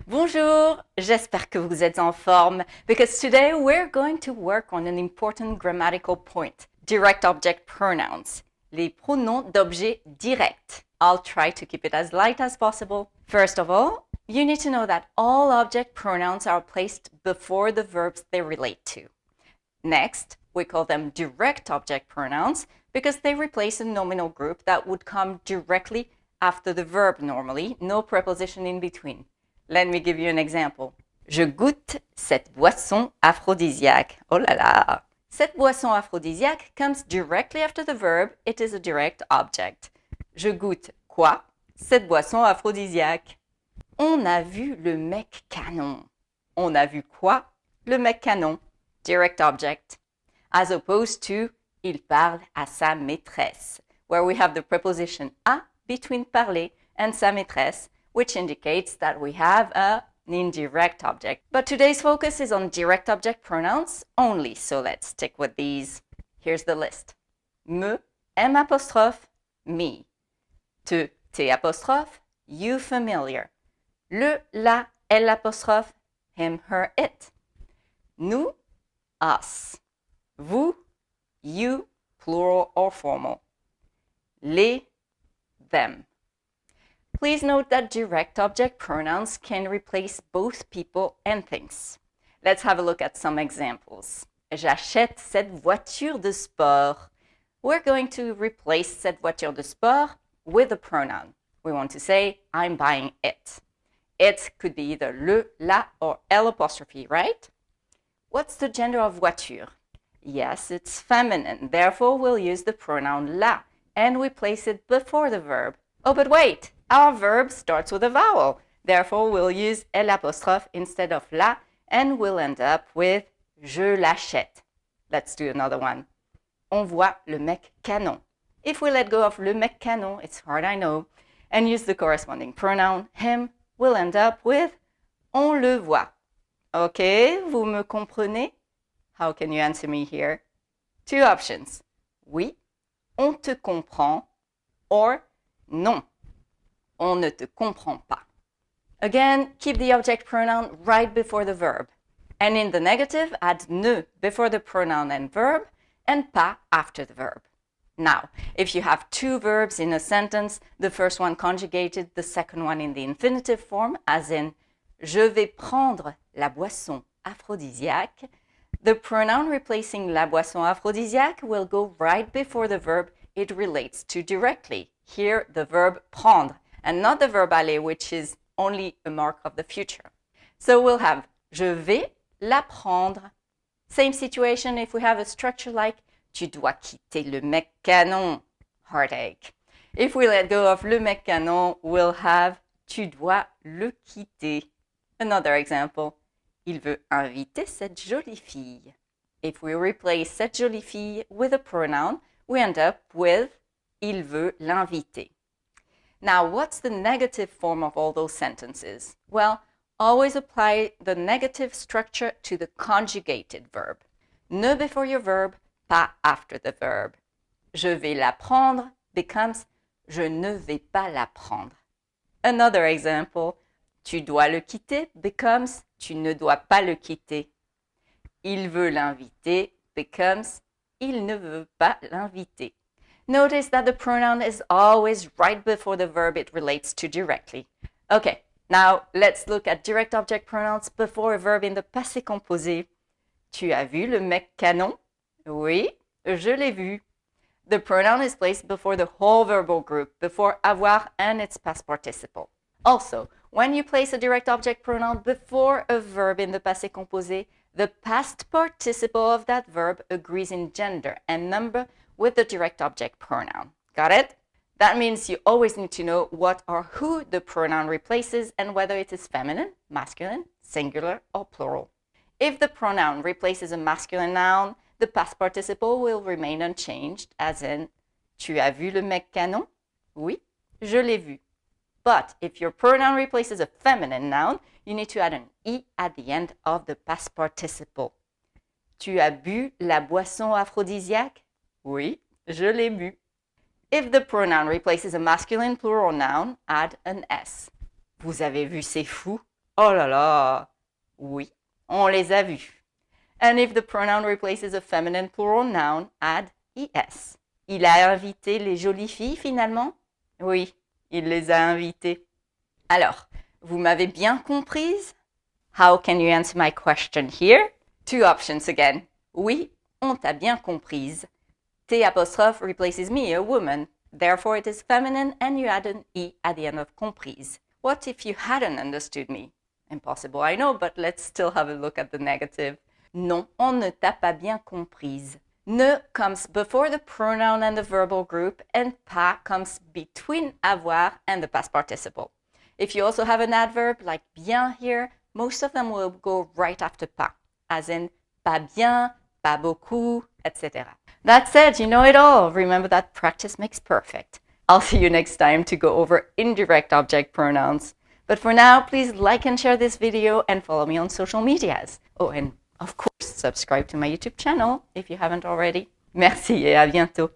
Bonjour, j'espère que vous êtes en forme because today we're going to work on an important grammatical point, direct object pronouns, les pronoms d'objet direct. I'll try to keep it as light as possible. First of all, you need to know that all object pronouns are placed before the verbs they relate to. Next, we call them direct object pronouns because they replace a nominal group that would come directly after the verb normally, no preposition in between. Let me give you an example. Je goûte cette boisson aphrodisiaque. Oh là là! Cette boisson aphrodisiaque comes directly after the verb. It is a direct object. Je goûte quoi? Cette boisson aphrodisiaque. On a vu le mec canon. On a vu quoi? Le mec canon. Direct object. As opposed to il parle à sa maîtresse, where we have the preposition à between parler and sa maîtresse, which indicates that we have an indirect object. But today's focus is on direct object pronouns only, so let's stick with these. Here's the list. Me, M apostrophe, me. Te, T apostrophe, you familiar. Le, la, L apostrophe, him, her, it. Nous, us. Vous, you, plural or formal. Les, them. Please note that direct object pronouns can replace both people and things. Let's have a look at some examples. J'achète cette voiture de sport. We're going to replace cette voiture de sport with a pronoun. We want to say, I'm buying it. It could be either le, la, or L apostrophe, right? What's the gender of voiture? Yes, it's feminine. Therefore, we'll use the pronoun la, and we place it before the verb. Oh, but wait, our verb starts with a vowel. Therefore, we'll use L apostrophe instead of la, and we'll end up with je l'achète. Let's do another one. On voit le mec canon. If we let go of le mec canon, it's hard, I know, and use the corresponding pronoun him, we'll end up with on le voit. Okay, vous me comprenez? How can you answer me here? Two options. Oui, on te comprend, or non, on ne te comprend pas. Again, keep the object pronoun right before the verb. And in the negative, add ne before the pronoun and verb, and pas after the verb. Now, if you have two verbs in a sentence, the first one conjugated, the second one in the infinitive form, as in je vais prendre la boisson aphrodisiaque, the pronoun replacing la boisson aphrodisiaque will go right before the verb it relates to directly. Here, the verb prendre, and not the verb aller, which is only a mark of the future. So we'll have je vais la prendre. Same situation if we have a structure like tu dois quitter le mec canon. Heartache. If we let go of le mec canon, we'll have tu dois le quitter. Another example. Il veut inviter cette jolie fille. If we replace cette jolie fille with a pronoun, we end up with il veut l'inviter. Now, what's the negative form of all those sentences? Well, always apply the negative structure to the conjugated verb. Ne before your verb, pas after the verb. Je vais la prendre becomes je ne vais pas la prendre. Another example, tu dois le quitter becomes tu ne dois pas le quitter. Il veut l'inviter becomes il ne veut pas l'inviter. Notice that the pronoun is always right before the verb it relates to directly. Okay, now let's look at direct object pronouns before a verb in the passé composé. Tu as vu le mec canon? Oui, je l'ai vu. The pronoun is placed before the whole verbal group, before avoir and its past participle. Also, when you place a direct object pronoun before a verb in the passé composé, the past participle of that verb agrees in gender and number with the direct object pronoun. Got it? That means you always need to know what or who the pronoun replaces and whether it is feminine, masculine, singular, or plural. If the pronoun replaces a masculine noun, the past participle will remain unchanged, as in tu as vu le mec canon? Oui, je l'ai vu. But if your pronoun replaces a feminine noun, you need to add an I at the end of the past participle. Tu as bu la boisson aphrodisiaque? Oui, je l'ai bu. If the pronoun replaces a masculine plural noun, add an S. Vous avez vu ces fous? Oh là là! Oui, on les a vus. And if the pronoun replaces a feminine plural noun, add es. Il a invité les jolies filles finalement? Oui, il les a invitées. Alors, vous m'avez bien comprise? How can you answer my question here? Two options again. Oui, on t'a bien comprise. T apostrophe replaces me, a woman. Therefore it is feminine and you add an E at the end of comprise. What if you hadn't understood me? Impossible, I know, but let's still have a look at the negative. Non, on ne t'a pas bien comprise. Ne comes before the pronoun and the verbal group, and pas comes between avoir and the past participle. If you also have an adverb like bien here, most of them will go right after pas, as in pas bien, pas beaucoup, etc. That said, you know it all. Remember that practice makes perfect. I'll see you next time to go over indirect object pronouns. But for now, please like and share this video and follow me on social medias. Oh, and of course, subscribe to my YouTube channel if you haven't already. Merci et à bientôt.